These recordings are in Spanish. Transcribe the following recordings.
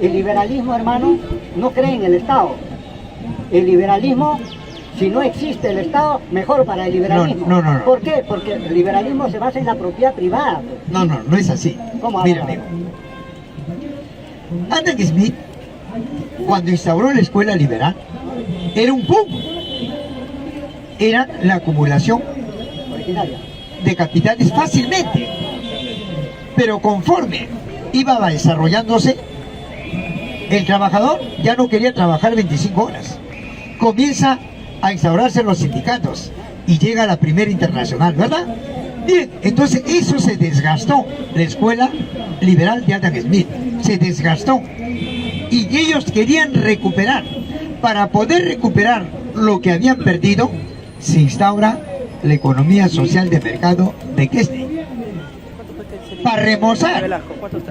El liberalismo, hermano, no cree en el Estado. El liberalismo, si no existe el Estado, mejor para el liberalismo. No. ¿Por qué? Porque el liberalismo se basa en la propiedad privada. No es así. ¿Cómo? Mira, amigo. Adam Smith, cuando instauró la escuela liberal, era un boom. Era la acumulación Originaria. de capitales fácilmente. Pero conforme iba desarrollándose, el trabajador ya no quería trabajar 25 horas. Comienza a instaurarse los sindicatos y llega la primera internacional, ¿verdad? Bien, entonces eso se desgastó, la escuela liberal de Adam Smith, se desgastó. Y ellos querían recuperar. Para poder recuperar lo que habían perdido, se instaura la economía social de mercado de Kesney. Para remozar,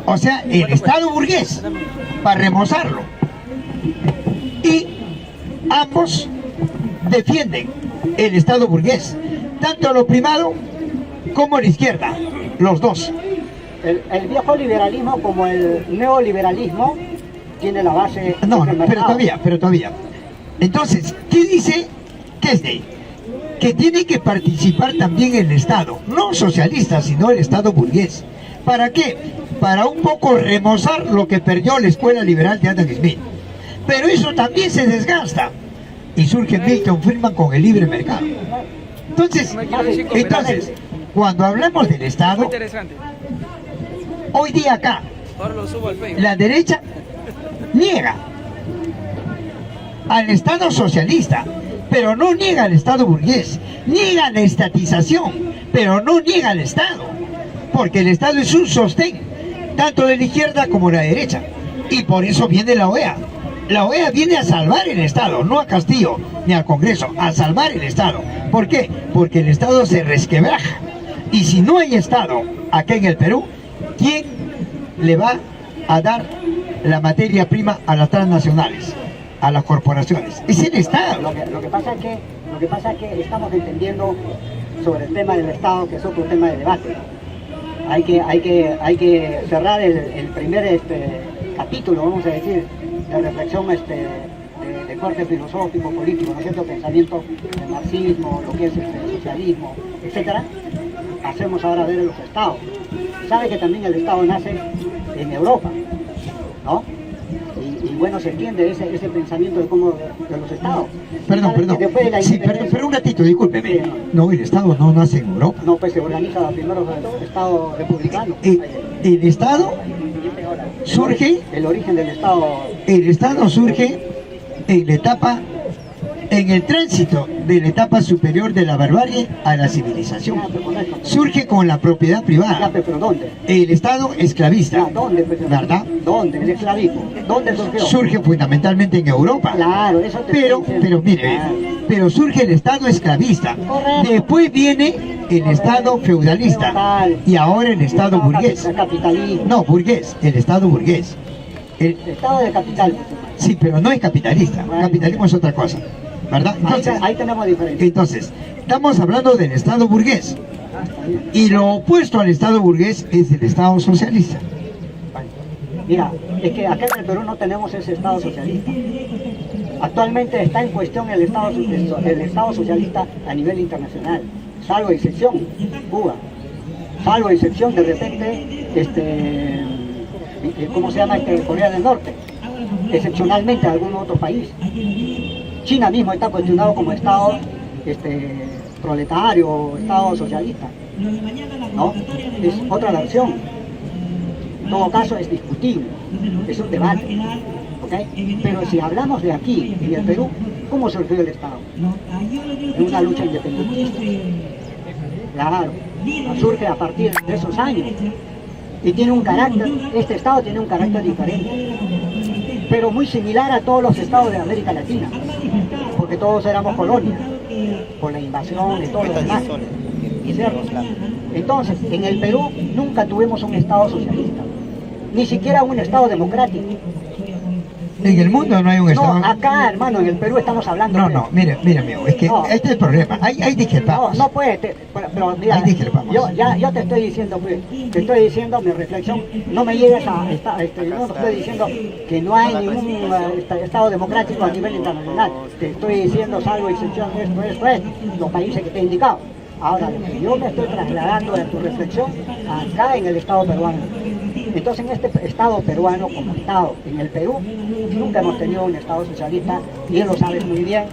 o sea, el Estado burgués, para remozarlo. Y ambos defienden el Estado burgués, tanto lo primado como la izquierda, los dos. El viejo liberalismo como el neoliberalismo tiene la base... No, pero todavía. Entonces, ¿qué dice Kesney? Que tiene que participar también el Estado, no socialista, sino el Estado burgués. ¿Para qué? Para un poco remozar lo que perdió la escuela liberal de Adam Smith. Pero eso también se desgasta. Y surge Milton Friedman con el libre mercado. Entonces, cuando hablamos del Estado, hoy día acá, la derecha niega al Estado socialista, pero no niega al Estado burgués, niega la estatización, pero no niega al Estado, porque el Estado es un sostén, tanto de la izquierda como de la derecha, y por eso viene la OEA. La OEA viene a salvar el Estado, no a Castillo ni al Congreso, a salvar el Estado. ¿Por qué? Porque el Estado se resquebraja, y si no hay Estado acá en el Perú, ¿quién le va a dar la materia prima a las transnacionales, a las corporaciones? Es el Estado. Lo que pasa es que estamos entendiendo sobre el tema del Estado, que es otro tema de debate. Hay que cerrar el primer capítulo, vamos a decir, de reflexión de corte filosófico, político, ¿no es cierto? Pensamiento del marxismo, lo que es el socialismo, etcétera. Hacemos ahora ver los estados. Sabe que también el Estado nace en Europa, ¿no? Y bueno, se entiende ese pensamiento de los estados. Perdón. Sí, pero un ratito, discúlpeme. No, el Estado no nace en Europa. No, pues se organiza primero el Estado republicano. El Estado surge... El origen del Estado... El Estado surge en el tránsito de la etapa superior de la barbarie a la civilización. Surge con la propiedad privada. ¿Pero dónde? El Estado esclavista. ¿Dónde? ¿Verdad? ¿Dónde? El esclavismo. ¿Dónde surgió? Surge fundamentalmente en Europa. Claro, eso te pero mire, pero surge el Estado esclavista. Correcto. Después viene el Estado feudalista. Feudal. Y ahora el Estado burgués. El capitalismo. No, burgués, el Estado burgués. El Estado de capital. Sí, pero no es capitalista. Capitalismo es otra cosa, ¿verdad? Entonces, ahí tenemos diferencia. Entonces, estamos hablando del Estado burgués. Y lo opuesto al Estado burgués es el Estado socialista. Mira, es que acá en el Perú no tenemos ese Estado socialista. Actualmente está en cuestión el Estado socialista a nivel internacional, salvo excepción, Cuba. Salvo excepción, de repente, ¿cómo se llama? Corea del Norte. Excepcionalmente algún otro país. China mismo está cuestionado como Estado proletario, Estado socialista, ¿no? Es otra versión. En todo caso es discutible, es un debate, ¿ok? Pero si hablamos de aquí, en el Perú, ¿cómo surgió el Estado? En una lucha independentista. Claro, surge a partir de esos años. Y tiene un carácter, este Estado tiene un carácter diferente, pero muy similar a todos los estados de América Latina, porque todos éramos colonias, por la invasión y todo lo demás. ¿Cierto? Entonces, en el Perú nunca tuvimos un Estado socialista, ni siquiera un Estado democrático. En el mundo no hay un Estado. No, acá, hermano, en el Perú estamos hablando. No, no, mire, amigo, es que No. este es el problema. Hay discrepamos. No puede, pero mira, Ahí discrepamos. yo te estoy diciendo, pues, te estoy diciendo mi reflexión, no me llegues yo no estoy diciendo que no hay ningún Estado democrático a nivel internacional, te estoy diciendo salvo excepción esto, los países que te he indicado. Ahora, lo que yo me estoy trasladando de tu reflexión acá en el Estado peruano. Entonces, en este Estado peruano, como Estado, en el Perú, nunca hemos tenido un Estado socialista, y él lo sabes muy bien,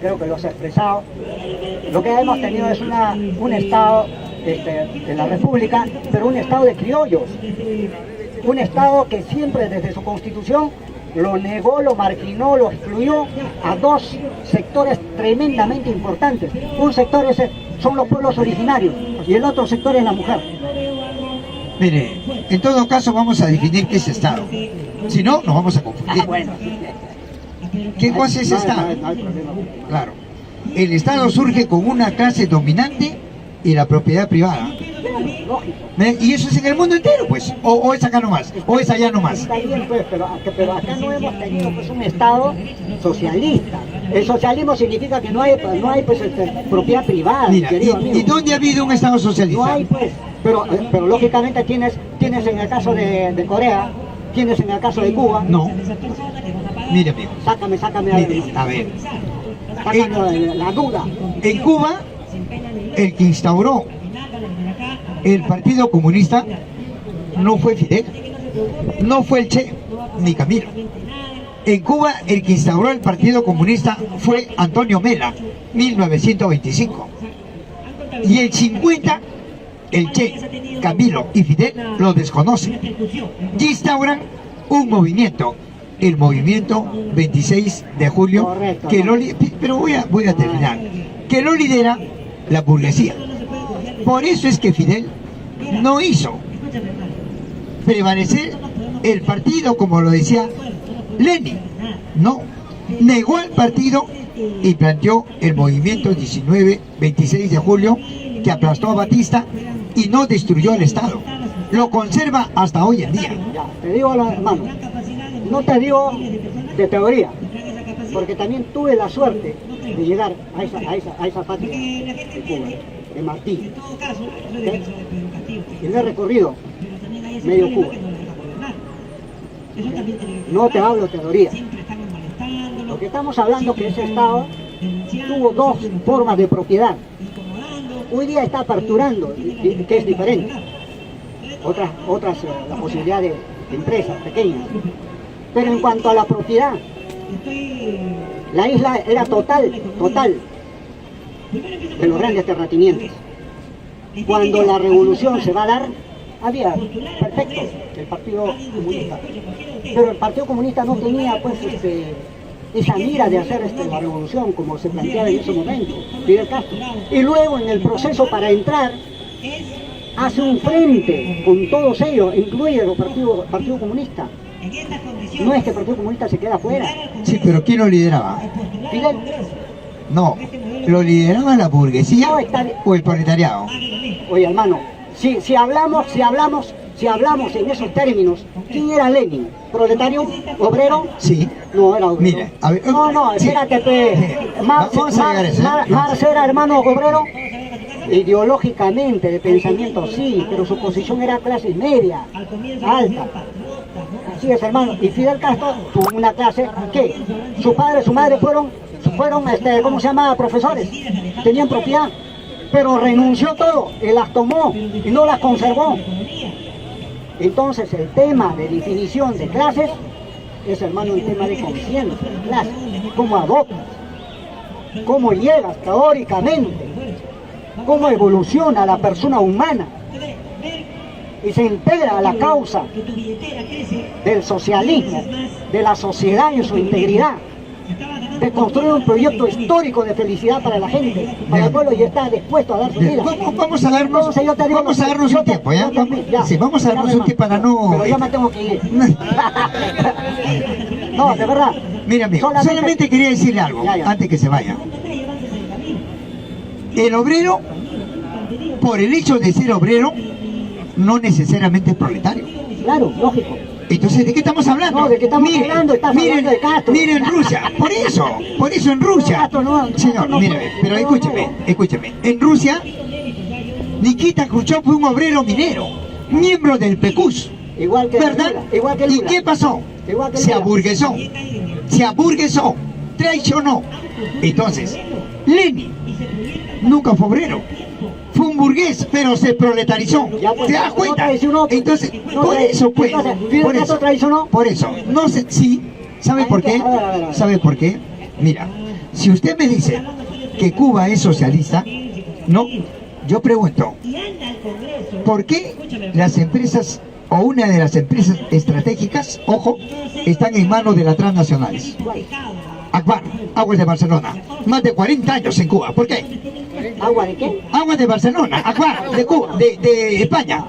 creo que lo has expresado. Lo que hemos tenido es un Estado de la República, pero un Estado de criollos. Un Estado que siempre desde su constitución lo negó, lo marginó, lo excluyó a dos sectores tremendamente importantes. Un sector son los pueblos originarios y el otro sector es la mujer. Mire, en todo caso vamos a definir qué es Estado. Si no, nos vamos a confundir. Bueno. ¿Qué cosa es Estado? No hay problema. Claro. El Estado surge con una clase dominante y la propiedad privada. Lógico. Y eso es en el mundo entero, pues. O es acá nomás, o es allá nomás. Está bien, pues, pero acá no hemos tenido pues, un Estado socialista. El socialismo significa que no hay pues, propiedad privada, Mira, querido amigo. ¿y dónde ha habido un Estado socialista? No hay, pues, pero lógicamente tienes en el caso de Corea, tienes en el caso de Cuba. No. Mire, amigo. Sácame Mire, a ver. sácame la duda. En Cuba, el que instauró el Partido Comunista no fue Fidel, no fue el Che, ni Camilo. En Cuba, el que instauró el Partido Comunista fue Antonio Mela, 1925. Y el 50, el Che, Camilo y Fidel lo desconocen. Y instauran un movimiento, el movimiento 26 de julio, Correcto, que ¿no? pero voy a terminar, que lo lidera la burguesía. Por eso es que Fidel no hizo prevalecer el partido como lo decía Lenin. No, negó al partido y planteó el movimiento 26 de julio que aplastó a Batista y no destruyó el Estado. Lo conserva hasta hoy en día. Ya, te digo, hermano, no te digo de teoría, porque también tuve la suerte de llegar a esa patria de Cuba, de Martí. ¿Okay? Y me he recorrido medio Cuba. No te hablo de teoría. Lo que estamos hablando es que ese Estado tuvo dos formas de propiedad. Hoy día está aperturando, que es diferente. Otras la posibilidad de empresas pequeñas. Pero en cuanto a la propiedad, la isla era total de los grandes terratenientes. Cuando la revolución se va a dar, había, perfecto, el Partido Comunista. Pero el Partido Comunista no tenía pues esa mira de hacer la revolución como se planteaba en ese momento, Fidel Castro. Y luego en el proceso para entrar, hace un frente con todos ellos, incluye el Partido Comunista. No es que el Partido Comunista se queda afuera. Sí, pero ¿quién lo lideraba? Fidel, No, ¿lo lideraba la burguesía No, está bien. o el proletariado? oye hermano, si hablamos en esos términos, ¿quién era Lenin? ¿Proletario? ¿Obrero? Sí. No, era obrero. Mire, a ver, No, sí. espérate, pe. Vamos a llegar a eso, ¿eh? Marx era hermano obrero. Ideológicamente, de pensamiento sí, pero su posición era clase media, alta. Así es, hermano. Y Fidel Castro tuvo una clase que su padre y su madre fueron ¿cómo se llama? Profesores. Tenían propiedad, pero renunció todo y las tomó y no las conservó. Entonces el tema de definición de clases es, hermano, un tema de conciencia de clase. ¿Cómo adoptas? ¿Cómo llegas teóricamente? ¿Cómo evoluciona la persona humana? Y se integra a la causa del socialismo, de la sociedad en su integridad, de construir un proyecto histórico de felicidad para la gente, para el pueblo, y está dispuesto a dar su Bien, vida. vamos a darnos, Entonces, yo te digo, vamos a darnos un tiempo, ¿ya? Sí, vamos a darnos un tiempo para no... Pero ya me tengo que ir. No, de verdad. Mira, amigo, solamente quería decirle algo, Ya. antes que se vaya. El obrero, por el hecho de ser obrero, no necesariamente es proletario. Claro, lógico. Entonces, ¿de qué estamos hablando? No, ¿de qué estamos hablando? Estás hablando de Castro. Miren Rusia, por eso en Rusia. Castro no, Señor, no, míreme, pero no, escúcheme. En Rusia, Nikita Khrushchev fue un obrero minero, miembro del PQS, Igual que ¿verdad? Lula, igual que ¿Y Lula. qué pasó? Igual que Se Lula. aburguesó, traicionó. Entonces, Lenin nunca fue obrero, fue un burgués, pero se proletarizó. Ya, pues, ¿Te das no cuenta? traicionó, pues. Entonces, No por tra- eso pues, entonces, Fidel por Castro eso, traicionó. por eso, no sé, sí, ¿sabe por qué? A ver. ¿Sabe por qué? Mira, si usted me dice que Cuba es socialista, no, yo pregunto, ¿por qué las empresas o una de las empresas estratégicas, ojo, están en manos de las transnacionales? Akbar, Aguas de Barcelona, más de 40 años en Cuba. ¿Por qué? ¿Agua de qué? Aguas de Barcelona, Akbar, de Cuba, de España.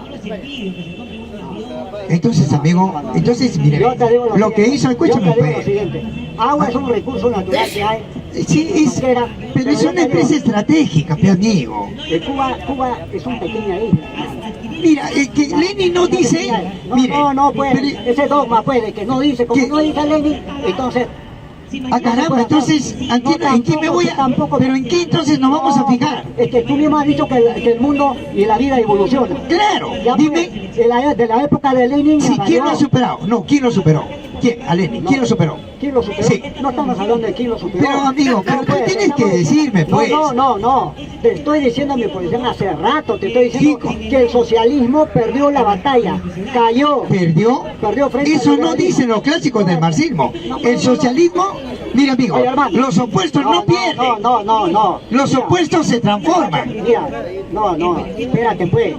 Entonces, amigo, mire, Yo te digo lo que siguiente, hizo, escúchame, yo te digo lo pues. siguiente. Agua es un recurso natural que hay. Sí, pero es yo una te digo, empresa estratégica, mi amigo. Cuba es una pequeña isla. Mira, que Lenin no dice, mire, No, pues, pero- ese dogma, pues, de que no dice, como ¿Qué? no dice Lenin, entonces... ah, caramba, entonces, ¿en qué me voy a...? Pero ¿en qué entonces nos vamos a fijar? Es que tú mismo has dicho que el mundo y la vida evoluciona. Claro, Ya, dime, pues, de la época de Lenin... sí, a ¿quién lo ha Mao, superado? No, ¿quién lo superó? ¿Quién? A Lenin, ¿quién lo superó? ¿Quién lo superó? Sí. No estamos hablando de quién lo superó. Pero, amigo, pero tú pues, tienes que estamos- decirme, pues. No. Te estoy diciendo mi posición hace rato. Te estoy diciendo Chico. que el socialismo perdió la batalla. Cayó. ¿Perdió? frente Eso al no liberalismo. dicen los clásicos del marxismo. No, El socialismo, mira, amigo, Oye, hermano. los opuestos no pierden. No. Los Mira, opuestos se transforman. Mira, no, espérate pues.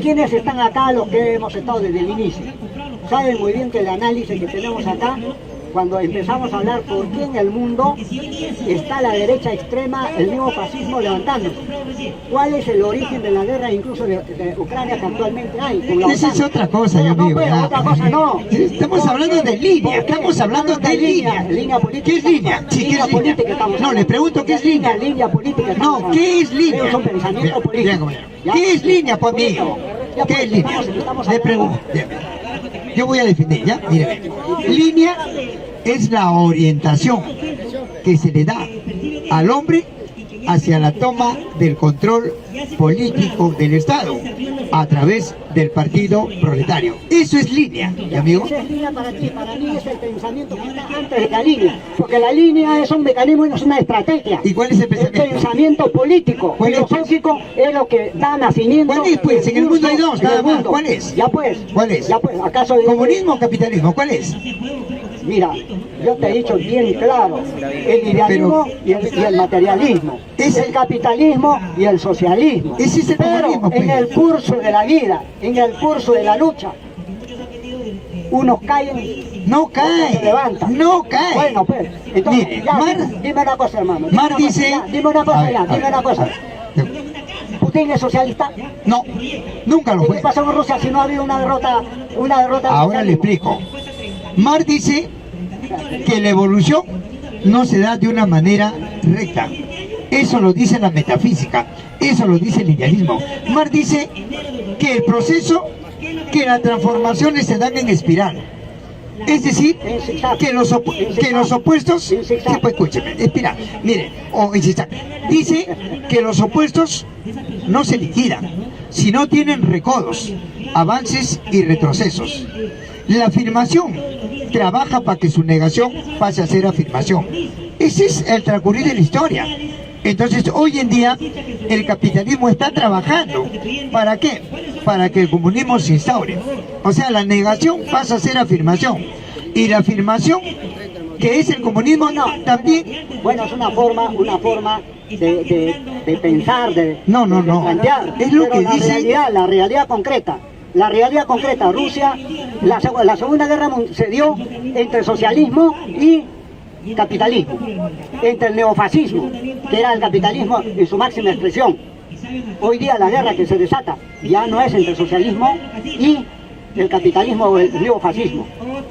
¿Quiénes están acá los que hemos estado desde el inicio? Saben muy bien que el análisis que tenemos acá, cuando empezamos a hablar por qué en el mundo está la derecha extrema, el mismo fascismo levantándose. ¿Cuál es el origen de la guerra incluso de Ucrania que actualmente hay? Con la Esa es OTAN? otra cosa, yo No, amigo. pues, ya. otra cosa no. Estamos ¿Por hablando qué? de línea, ¿Por qué? estamos hablando de línea. Línea política. ¿Qué es línea? Sí, ¿qué Línea es línea? política estamos No, hablando. le pregunto, ¿qué es línea? Línea política. No, ¿qué es línea? Es un pensamiento Bien, político. compañero. ¿Ya? ¿Qué es línea, pues, amigo? Ya, ¿Qué pues, es línea? estamos Le hablando- pregunto. Yo voy a definir, ¿ya? Mire, línea es la orientación que se le da al hombre hacia la toma del control político del Estado a través del partido proletario. Eso es línea, ¿mi amigo? Esa es línea para ti, para mí es el pensamiento que está antes de la línea, porque la línea es un mecanismo y no es una estrategia. ¿Y cuál es el El pensamiento? pensamiento político, ¿Cuál es? filosófico, es lo que da nacimiento. ¿Cuál es, pues? En el mundo hay dos, en el nada más. mundo. ¿Cuál es? Ya pues. ¿Cuál es? Ya pues, ¿acaso? ¿Comunismo o capitalismo? ¿Cuál es? Mira, yo te he dicho bien claro, el idealismo y el materialismo, Es- el capitalismo y el socialismo. Ese es el Pero comunismo, pues. en el curso de la vida, en el curso de la lucha, unos caen, No otros se cae, levantan. no cae. Bueno, pues, entonces, Mire, ya, Mar- dime una cosa, hermano. Dime Mar una cosa, dice... ya, dime una cosa, A ver, ya, a dime ver, una cosa. a ver. ¿Putin es socialista? No, nunca lo ¿Y fue. qué pasó con Rusia si no ha habido una derrota? Ahora le explico. Marx dice que la evolución no se da de una manera recta. Eso lo dice la metafísica, eso lo dice el idealismo. Marx dice que el proceso, que las transformaciones se dan en espiral. Es decir, que los opuestos, sí, pues escúcheme, espiral, mire, o en zigzag. Dice que los opuestos no se liquidan, sino tienen recodos, avances y retrocesos. La afirmación trabaja para que su negación pase a ser afirmación. Ese es el transcurrir de la historia. Entonces, hoy en día, el capitalismo está trabajando. ¿Para qué? Para que el comunismo se instaure. O sea, la negación pasa a ser afirmación. Y la afirmación, que es el comunismo, no, también... Bueno, es una forma de pensar, de plantear. Es lo pero que dice... la realidad concreta. La realidad concreta, Rusia, la Segunda Guerra se dio entre socialismo y capitalismo, entre el neofascismo, que era el capitalismo en su máxima expresión. Hoy día la guerra que se desata ya no es entre el socialismo y el capitalismo o el neofascismo,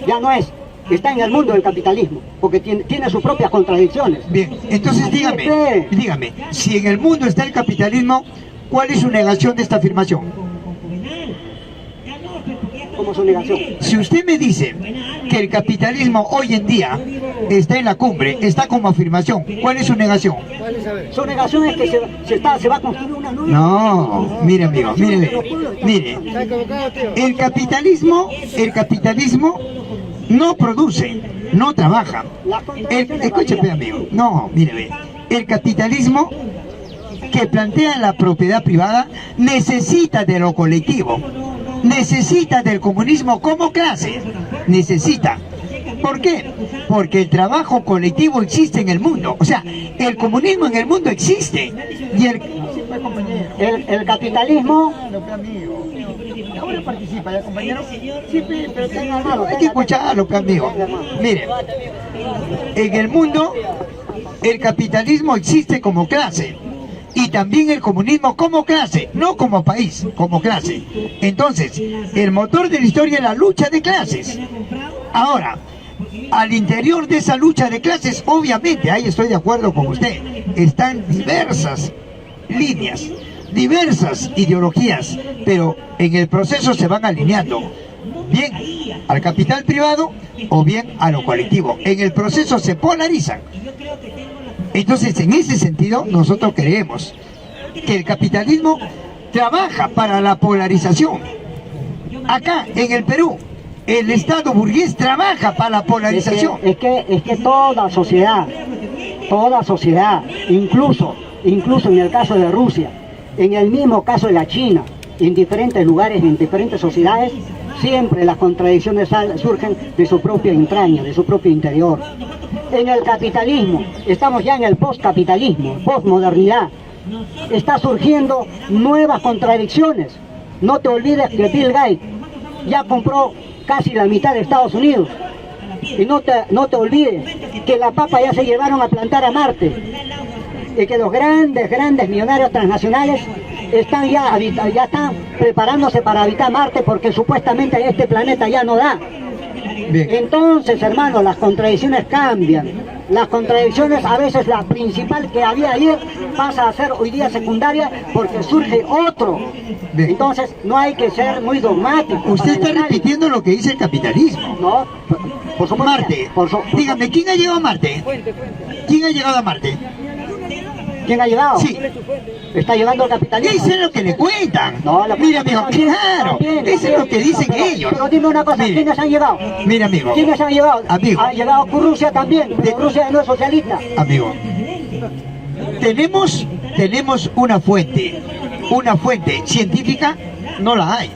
ya no es, está en el mundo del capitalismo, porque tiene sus propias contradicciones. Bien, entonces dígame, si en el mundo está el capitalismo, ¿cuál es su negación de esta afirmación? como su negación. Si usted me dice que el capitalismo hoy en día está en la cumbre, está como afirmación, ¿cuál es su negación? Su negación es que se va a construir una nueva... No, mire amigo, mire, el capitalismo no produce, no trabaja. Escúcheme amigo, no, mire, ve, el capitalismo que plantea la propiedad privada necesita de lo colectivo, necesita del comunismo como clase, necesita. ¿Por qué? Porque el trabajo colectivo existe en el mundo, o sea, el comunismo en el mundo existe y el capitalismo... Ahora participa, ¿ya, compañero? Sí, pero hay que escucharlo, amigo. Mire, en el mundo el capitalismo existe como clase y también el comunismo como clase, no como país, como clase. Entonces, el motor de la historia es la lucha de clases. Ahora, al interior de esa lucha de clases, obviamente, ahí estoy de acuerdo con usted, están diversas líneas, diversas ideologías, pero en el proceso se van alineando bien al capital privado o bien a lo colectivo. En el proceso se polarizan. Entonces, en ese sentido, nosotros creemos que el capitalismo trabaja para la polarización. Acá, en el Perú, el Estado burgués trabaja para la polarización. Es que toda sociedad, incluso en el caso de Rusia, en el mismo caso de la China, en diferentes lugares, en diferentes sociedades, siempre las contradicciones surgen de su propia entraña, de su propio interior. En el capitalismo, estamos ya en el postcapitalismo, postmodernidad, está surgiendo nuevas contradicciones. No te olvides que Bill Gates ya compró casi la mitad de Estados Unidos. Y no te olvides que la papa ya se llevaron a plantar a Marte. Y que los grandes millonarios transnacionales están ya están preparándose para habitar Marte porque supuestamente este planeta ya no da. Bien. Entonces, hermano, las contradicciones cambian. Las contradicciones, a veces la principal que había ayer pasa a ser hoy día secundaria porque surge otro. Bien. Entonces, no hay que ser muy dogmático. Usted está repitiendo lo que dice el capitalismo. No, por supuesto. Marte. Dígame, ¿quién ha llegado a Marte? ¿Quién ha llegado a Marte? ¿Quién ha llegado? Sí. Está llegando el capitalismo. Eso es lo que le cuentan. No, mira, amigo, claro. Eso es lo que dicen ellos. Pero dime una cosa, mire, ¿quiénes han llegado? Mira, amigo. ¿Quiénes han llegado? Amigo. Ha llegado Rusia también. Rusia no es socialista. Amigo, tenemos una fuente científica, no la hay.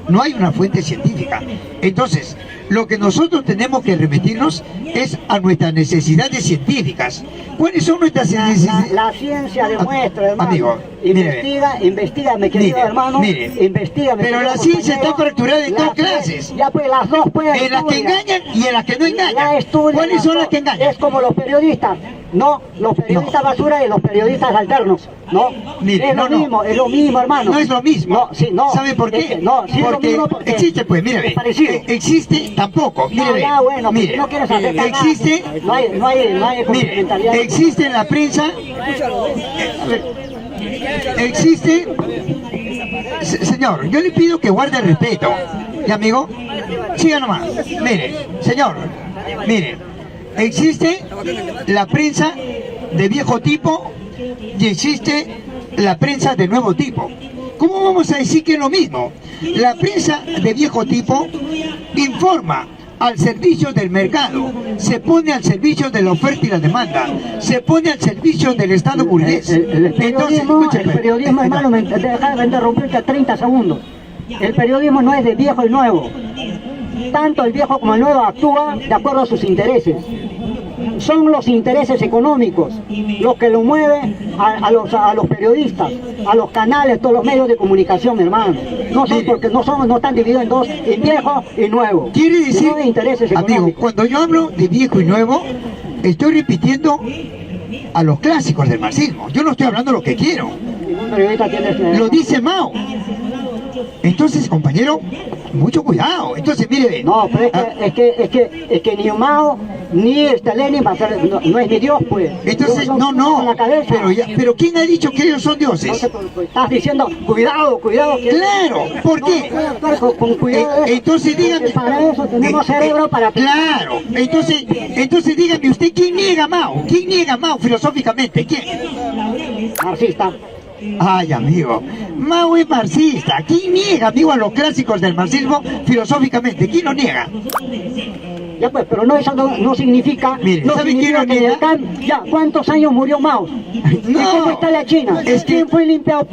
No hay una fuente científica. Entonces, lo que nosotros tenemos que remitirnos es a nuestras necesidades científicas. ¿Cuáles son nuestras necesidades? La ciencia demuestra, hermano. Amigo, investiga, mi querido hermano. Investiga, pero la ciencia está fracturada en dos clases. Ya pues las dos pueden. En las que engañan y en las que no engañan. ¿Cuáles son las que engañan? Es como los periodistas. No, los periodistas basura y los periodistas alternos. No, mire, es lo mismo, hermano. No es lo mismo. No, sí, no. ¿Sabe por qué? Sí, porque existe, pues, mire, existe tampoco. Mire, bueno, mire, no quieres hacer existe, no hay complementariedad. Existe en la prensa, existe, señor, yo le pido que guarde el respeto, ¿y amigo? Siga nomás, mire, señor, mire, existe la prensa de viejo tipo y existe la prensa de nuevo tipo. ¿Cómo vamos a decir que es lo mismo? La prensa de viejo tipo informa al servicio del mercado, se pone al servicio de la oferta y la demanda, se pone al servicio del Estado burgués. El periodismo, hermano, déjame interrumpirte 30 segundos. El periodismo no es de viejo y nuevo. Tanto el viejo como el nuevo actúa de acuerdo a sus intereses. Son los intereses económicos los que lo mueven a los periodistas, a los canales, todos los medios de comunicación, hermano. No son porque no están divididos en dos, en viejo y nuevo. Quiere decir, de intereses económicos. Amigo, cuando yo hablo de viejo y nuevo, estoy repitiendo a los clásicos del marxismo. Yo no estoy hablando lo que quiero. Ningún periodista tiene... Lo dice Mao. Entonces, compañero, mucho cuidado. Entonces, mire... No, pero es que ni Mao Ni Lenin va a ser, no es mi Dios, pues. Entonces, Yo no, con la cabeza. pero ¿quién ha dicho que ellos son dioses? Entonces, pues, estás diciendo, cuidado. Que Claro, ¿por qué? No, actuar con cuidado. Entonces dígame. Para eso tenemos cerebro para... Claro, entonces dígame usted, ¿quién niega a Mao? ¿Quién niega a Mao filosóficamente? ¿Quién? Marxista. Ay, amigo, Mao es marxista. ¿Quién niega, amigo, a los clásicos del marxismo filosóficamente? ¿Quién lo niega? Ya pues, pero no, eso no significa... Mire, no ¿sabe significa quién lo niega? ya, ¿cuántos años murió Mao? ¿Y cómo está la China? Es que- ¿Quién fue limpiado?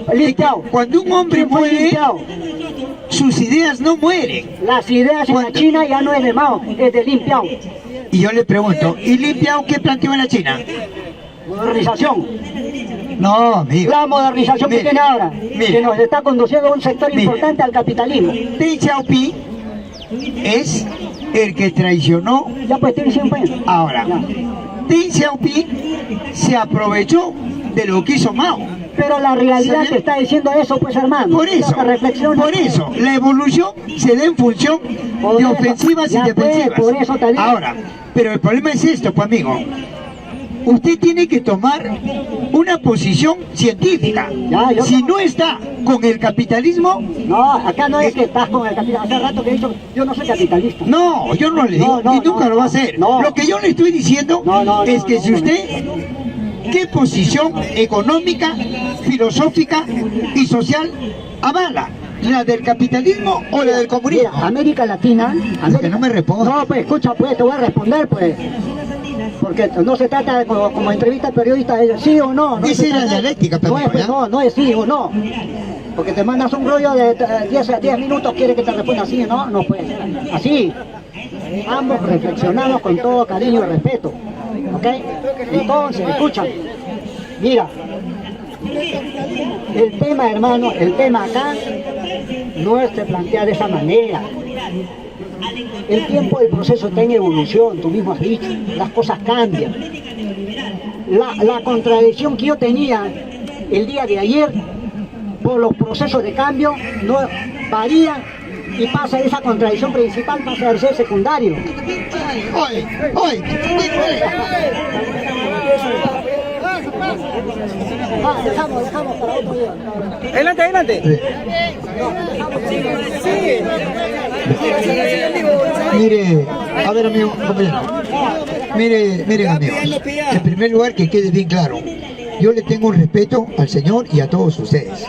Cuando un hombre ¿Quién fue muere, limpiado? sus ideas no mueren. Las ideas en la ¿Cuánto? China ya no es de Mao, es de limpiado. Y yo le pregunto, ¿y Limpiao qué planteó en la China? Modernización. No, amigo. La modernización Mire, que tiene ahora, mire. que nos está conduciendo a un sector Mire. importante al capitalismo. Deng Xiaoping es el que traicionó. Ya pues tiene 100 años. Ahora, Ya. Deng Xiaoping se aprovechó de lo que hizo Mao. Pero la realidad ¿Sabe? te está diciendo eso, pues hermano. Por eso, Ya, reflexiona. por eso, la evolución se da en función Por de eso, ofensivas y ya pues, defensivas. por eso te digo. Ahora, pero el problema es esto, pues amigo. Usted tiene que tomar una posición científica. Ya, yo Si tomo- no está con el capitalismo, No, acá no es que estás con el capitalismo. Hace rato que he dicho, yo no soy capitalista. no, yo no le digo, No, y nunca no, lo va a hacer. no. Lo que yo le estoy diciendo No, es que no, si no. usted, ¿qué posición económica, filosófica y social avala? ¿La del capitalismo o la del comunismo? Mira, América Latina... Que no me responda. No, pues escucha, pues te voy a responder, pues. Porque no se trata de como entrevista periodista, de sí o no. Esa se es la trata- dialéctica, pero no, es, pues, ¿ya? no es sí o no. Porque te mandas un rollo de 10 minutos, quiere que te responda así, ¿no? No, pues, así. Ambos reflexionamos con todo cariño y respeto. ¿Ok? Entonces, escúchame. Mira. El tema, hermano, el tema acá no se plantea de esa manera. El tiempo del proceso está en evolución, tú mismo has dicho, las cosas cambian. La contradicción que yo tenía el día de ayer por los procesos de cambio no varía y pasa esa contradicción principal, pasa a ser secundario. Oye, Dejamos para otro día. Adelante. mire, a ver, amigo, compañero. Miren, amigos. En primer lugar, que quede bien claro. Yo le tengo un respeto al Señor y a todos ustedes.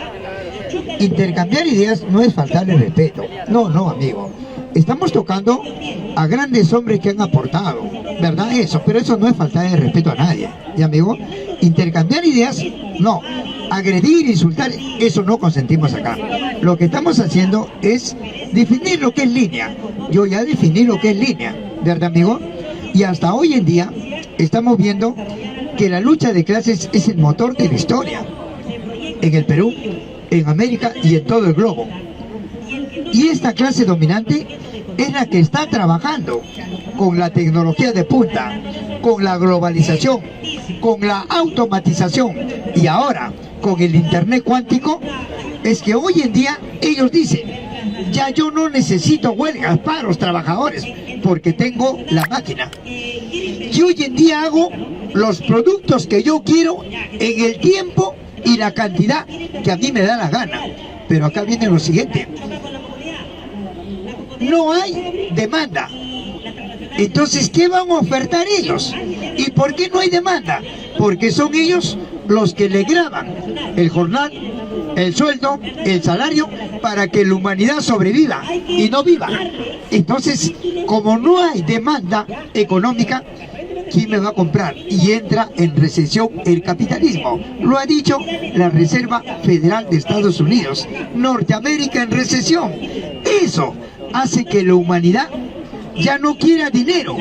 Intercambiar ideas no es faltarle respeto. No, amigo. Estamos tocando a grandes hombres que han aportado, ¿verdad? Eso, pero eso no es faltar de respeto a nadie. ¿Y amigo? Intercambiar ideas, no. Agredir, insultar, eso no consentimos acá. Lo que estamos haciendo es definir lo que es línea. Yo ya definí lo que es línea, ¿verdad, amigo? Y hasta hoy en día estamos viendo que la lucha de clases es el motor de la historia. En el Perú, en América y en todo el globo. Y esta clase dominante es la que está trabajando con la tecnología de punta, con la globalización, con la automatización y ahora con el internet cuántico. Es que hoy en día ellos dicen, ya yo no necesito huelgas, paros, trabajadores, porque tengo la máquina. Y hoy en día hago los productos que yo quiero en el tiempo y la cantidad que a mí me da la gana. Pero acá viene lo siguiente. No hay demanda. Entonces, ¿qué van a ofertar ellos? ¿Y por qué no hay demanda? Porque son ellos los que le graban el jornal, el sueldo, el salario, para que la humanidad sobreviva y no viva. Entonces, como no hay demanda económica, ¿quién me va a comprar? Y entra en recesión el capitalismo. Lo ha dicho la Reserva Federal de Estados Unidos. Norteamérica en recesión. Eso hace que la humanidad ya no quiera dinero.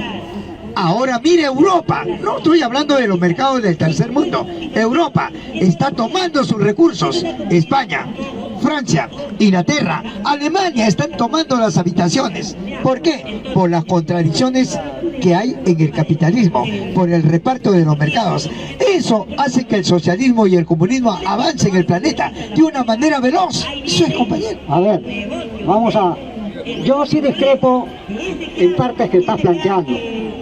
Ahora mire Europa, no estoy hablando de los mercados del tercer mundo. Europa está tomando sus recursos. España, Francia, Inglaterra, Alemania están tomando las habitaciones. ¿Por qué? Por las contradicciones que hay en el capitalismo, por el reparto de los mercados. Eso hace que el socialismo y el comunismo avancen en el planeta de una manera veloz. Eso es, compañero. A ver, vamos a... Yo sí discrepo en partes que estás planteando.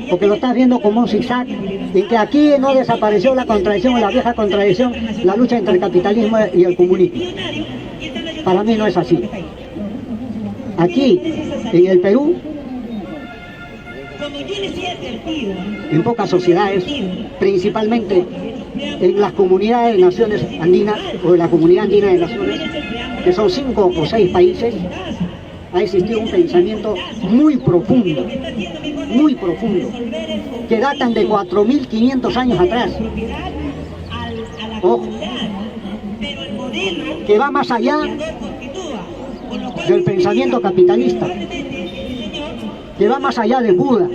porque lo estás viendo como un zigzag, y que aquí no desapareció la contradicción, la vieja contradicción, la lucha entre el capitalismo y el comunismo. Para mí no es así. Aquí, en el Perú, en pocas sociedades, principalmente en las comunidades de naciones andinas, o en la comunidad andina de naciones, que son 5 o 6 países, ha existido un pensamiento muy profundo, que datan de 4.500 años atrás. Ojo, que va más allá del pensamiento capitalista, que va más allá de Buda,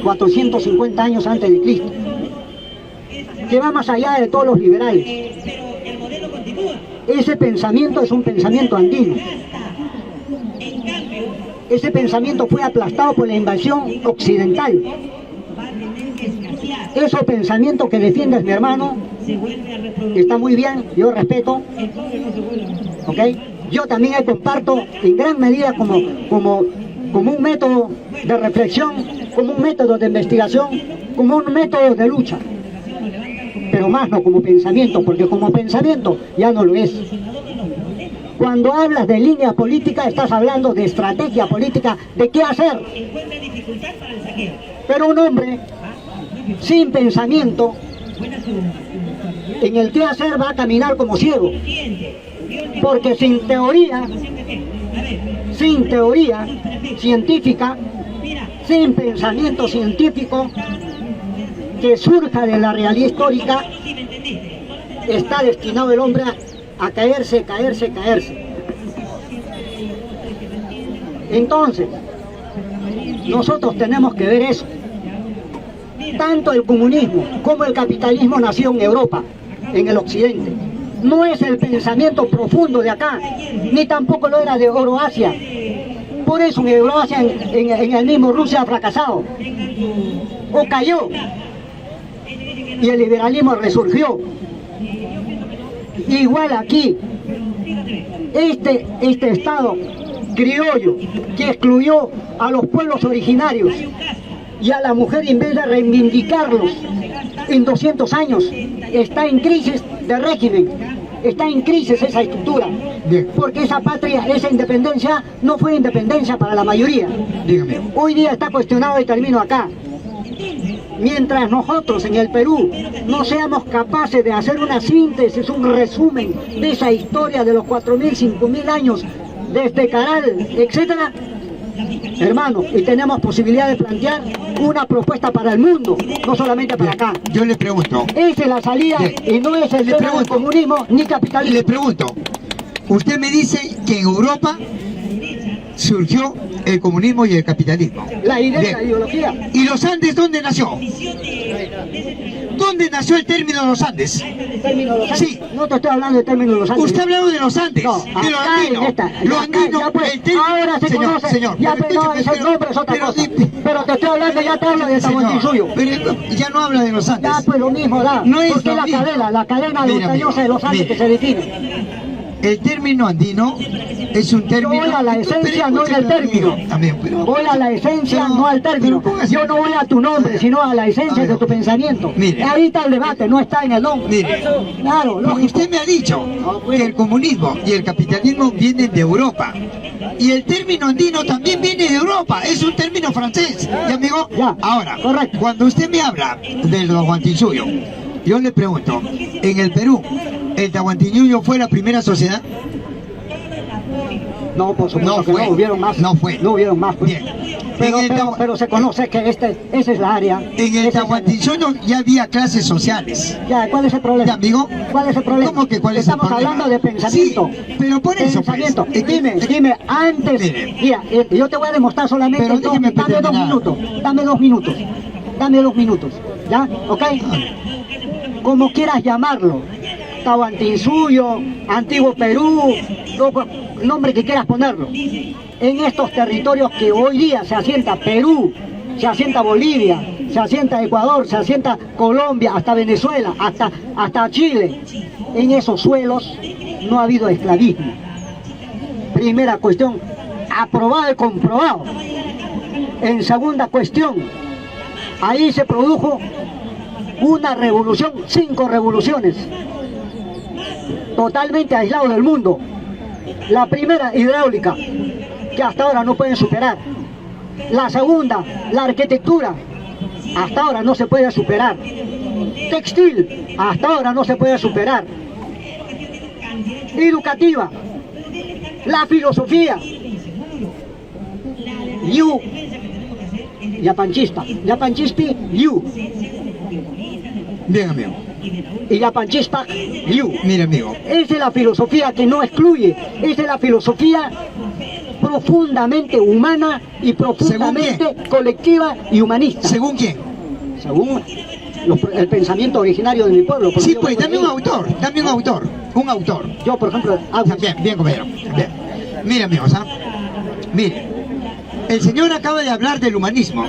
450 años antes de Cristo, que va más allá de todos los liberales. Ese pensamiento es un pensamiento andino. Ese pensamiento fue aplastado por la invasión occidental. Ese pensamiento que defiendes, mi hermano, está muy bien, yo respeto, ¿ok? Yo también comparto en gran medida como un método de reflexión, como un método de investigación, como un método de lucha, pero más no como pensamiento, porque como pensamiento ya no lo es. Cuando hablas de línea política, estás hablando de estrategia política, de qué hacer. Pero un hombre sin pensamiento, en el qué hacer va a caminar como ciego, porque sin teoría científica, sin pensamiento científico que surja de la realidad histórica, está destinado el hombre a caerse. Entonces, nosotros tenemos que ver eso. Tanto el comunismo como el capitalismo nació en Europa, en el occidente. No es el pensamiento profundo de acá, ni tampoco lo era de Euroasia. Por eso en Euroasia, en el mismo Rusia ha fracasado, o cayó, y el liberalismo resurgió. Igual aquí, este Estado criollo que excluyó a los pueblos originarios y a la mujer, en vez de reivindicarlos en 200 años, está en crisis de régimen, está en crisis esa estructura, porque esa patria, esa independencia no fue independencia para la mayoría. Dígame. Hoy día está cuestionado, y termino acá. Mientras nosotros en el Perú no seamos capaces de hacer una síntesis, un resumen de esa historia de los 4.000, 5.000 años desde Caral, etcétera, hermano, y tenemos posibilidad de plantear una propuesta para el mundo, no solamente para acá. Yo le pregunto. Esa es la salida, y no es el tema del comunismo ni capitalismo. Le pregunto, usted me dice que en Europa surgió el comunismo y el capitalismo. La idea, Bien. la ideología. ¿Y los Andes dónde nació? ¿Dónde nació el término los Andes? Término de los Andes. Sí. No te estoy hablando de término de los Andes. Usted ha hablado de los Andes, No, de lo acá andino. en esta, Lo acá, andino, ya pues, el término... ahora se conoce, señor, ya pero pues, no, escúcheme, ese nombre es otra pero cosa. Pero te estoy hablando, ya te hablo de Tahuantinsuyo. Pero ya no habla de los Andes. Ya pues lo mismo da, No es porque lo la mismo. cadena Mira, montañosa de los Andes mire. que se define. El término andino es un término... Yo voy a la esencia, Pero no en el escúcheme, término. amigo, también, pero- Voy a la esencia, pero- no al término. pero póngase- Yo no voy a tu nombre, sino a la esencia de tu pensamiento. Mire. Ahí está el debate, no está en el nombre. Mire. Claro, Porque lógico. usted me ha dicho que el comunismo y el capitalismo vienen de Europa. Y el término andino también viene de Europa. Es un término francés. ¿Y amigo? Ya, Ahora, correcto. cuando usted me habla del Tahuantinsuyo, yo le pregunto, en el Perú, ¿el Tahuantinsuyo fue la primera sociedad? No, por supuesto No que fue. no hubieron más. No fue. No hubieron más. Pues. Bien. Pero, En el pero se conoce que esa es la área. En el Esa es la- Tahuantinsuyo ya había clases sociales. Ya, ¿cuál es el problema? Ya, amigo. ¿Cuál es el problema? ¿Cómo que cuál es el Estamos problema? hablando de pensamiento. Sí, pero por eso, pues, Pensamiento. es que- Dime, antes. Mire. Mira, yo te voy a demostrar solamente. Pero déjeme dame 2 terminar. minutos. Dame 2 minutos. Dame 2 minutos. ¿Ya? ¿Ok? Como quieras llamarlo. Tahuantinsuyo, Antiguo Perú, nombre que quieras ponerlo. En estos territorios que hoy día se asienta Perú, se asienta Bolivia, se asienta Ecuador, se asienta Colombia, hasta Venezuela, hasta Chile. En esos suelos no ha habido esclavismo. Primera cuestión, aprobado y comprobado. En segunda cuestión, ahí se produjo una revolución, 5 revoluciones, totalmente aislado del mundo. La primera, hidráulica, que hasta ahora no pueden superar. La segunda, la arquitectura, hasta ahora no se puede superar. Textil, hasta ahora no se puede superar. Educativa, la filosofía, Yu, Yapanchispi, Yu, Bien, amigo. y Yapanchispa, Yu. Mira, amigo. Esa es la filosofía que no excluye, esa es la filosofía profundamente humana y profundamente colectiva y humanista. ¿Según quién? Según el pensamiento originario de mi pueblo. Sí, pues, dame un autor, un autor. Yo, por ejemplo, Bien, compañero. Bien. Mira, amigos, mire, el señor acaba de hablar del humanismo.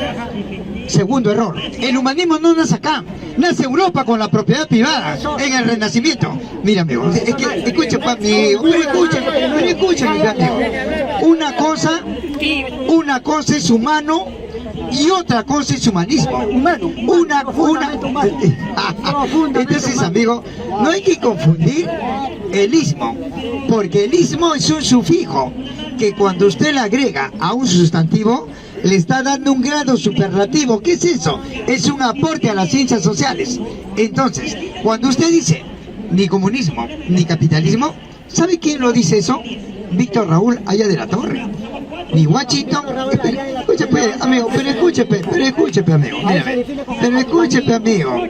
Segundo error, el humanismo no nace acá, nace Europa con la propiedad privada en el Renacimiento. Mira, amigo, es que, escucha, amigo, pero escúchame, amigo. Una cosa es humano y otra cosa es humanismo. Entonces, amigo, no hay que confundir el ismo, porque el ismo es un sufijo que cuando usted le agrega a un sustantivo le está dando un grado superlativo. ¿Qué es eso? Es un aporte a las ciencias sociales. Entonces, cuando usted dice ni comunismo ni capitalismo, ¿sabe quién lo dice eso? Víctor Raúl Haya de la Torre. Ni Washington. Escúcheme, amigo, pero escúcheme, amigo. Mírame. Pero escúcheme, amigo.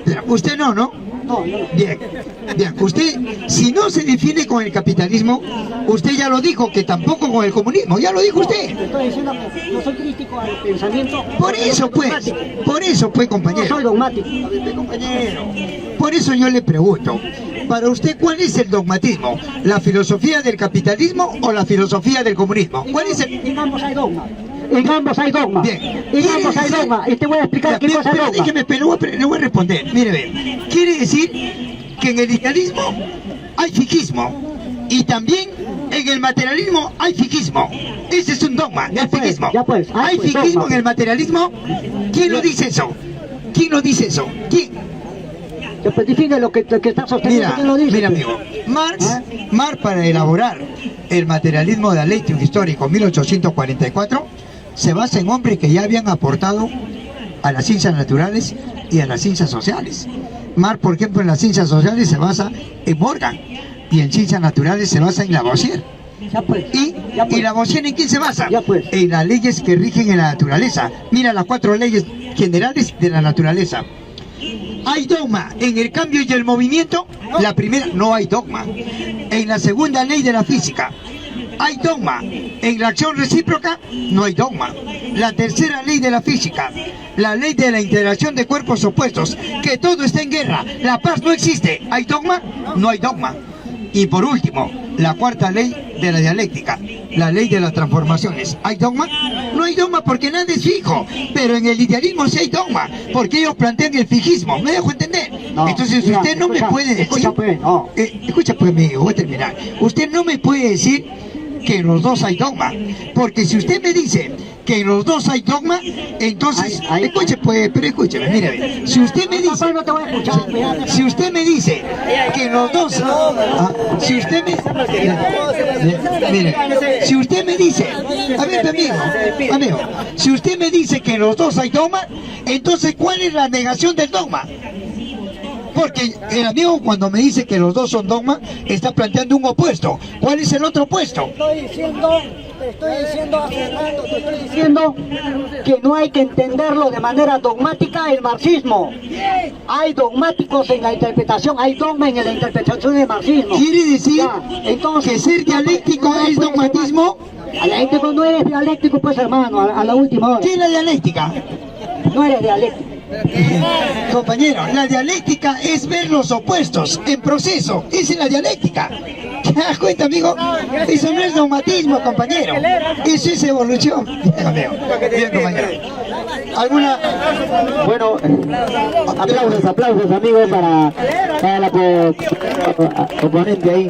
Pero usted no. Bien. Usted, si no se define con el capitalismo, usted ya lo dijo, que tampoco con el comunismo. Ya lo dijo usted. Estoy diciendo que no soy crítico al pensamiento. Por eso, pues, compañero. No soy dogmático. Compañero. Por eso yo le pregunto, para usted, ¿cuál es el dogmatismo? ¿La filosofía del capitalismo o la filosofía del comunismo? ¿Cuál es el...? En ambos hay dogma. En ambos hay dogma. Bien. En ambos hay dogma. Y te voy a explicar qué cosa es dogma. Déjeme, pero le voy a responder. Mire, ve. Quiere decir que en el idealismo hay fiquismo. Y también en el materialismo hay fiquismo. Ese es un dogma, el fiquismo. ¿Hay fiquismo en el materialismo? ¿Quién lo dice eso? ¿Quién? Pues define lo que está sosteniendo. ¿Quién lo dice? Mira, amigo. Marx, para elaborar el materialismo dialéctico histórico 1844, se basa en hombres que ya habían aportado a las ciencias naturales y a las ciencias sociales. Marx, por ejemplo, en las ciencias sociales se basa en Morgan, y en ciencias naturales se basa en Lavoisier. ¿Y Lavoisier en quién se basa? En las leyes que rigen en la naturaleza. Mira las 4 leyes generales de la naturaleza. ¿Hay dogma en el cambio y el movimiento? La primera, no hay dogma. En la segunda ley de la física, ¿hay dogma en la acción recíproca? No hay dogma. La tercera ley de la física, la ley de la interacción de cuerpos opuestos, que todo está en guerra, la paz no existe. ¿Hay dogma? No hay dogma. Y por último, la cuarta ley de la dialéctica, la ley de las transformaciones. ¿Hay dogma? No hay dogma porque nada es fijo, pero en el idealismo sí hay dogma, porque ellos plantean el fijismo. ¿Me dejo entender? Entonces usted no me puede decir... Escucha pues, amigo, voy a terminar. Usted no me puede decir que en los dos hay dogma, porque si usted me dice que en los dos hay dogma, entonces, escúcheme, mire, si usted me dice, si usted me dice que en los dos, si usted me dice, a ver, amigo, si usted me dice que en los dos hay dogma, entonces, ¿cuál es la negación del dogma? Porque el amigo, cuando me dice que los dos son dogma, está planteando un opuesto. ¿Cuál es el otro opuesto? Te estoy diciendo que no hay que entenderlo de manera dogmática el marxismo. Hay dogmáticos en la interpretación, hay dogma en la interpretación del marxismo. ¿Quiere decir que ser dialéctico es dogmatismo? Dialéctico no eres dialéctico, pues, hermano, a la última hora. ¿Qué es la dialéctica? No eres dialéctico. Compañero, la dialéctica es ver los opuestos en proceso. Esa es la dialéctica. ¿Te das cuenta, amigo? Eso no es dogmatismo, compañero. Eso es evolución. Bien, compañero. ¿Alguna? Bueno, aplausos, amigos, para la oponente ahí.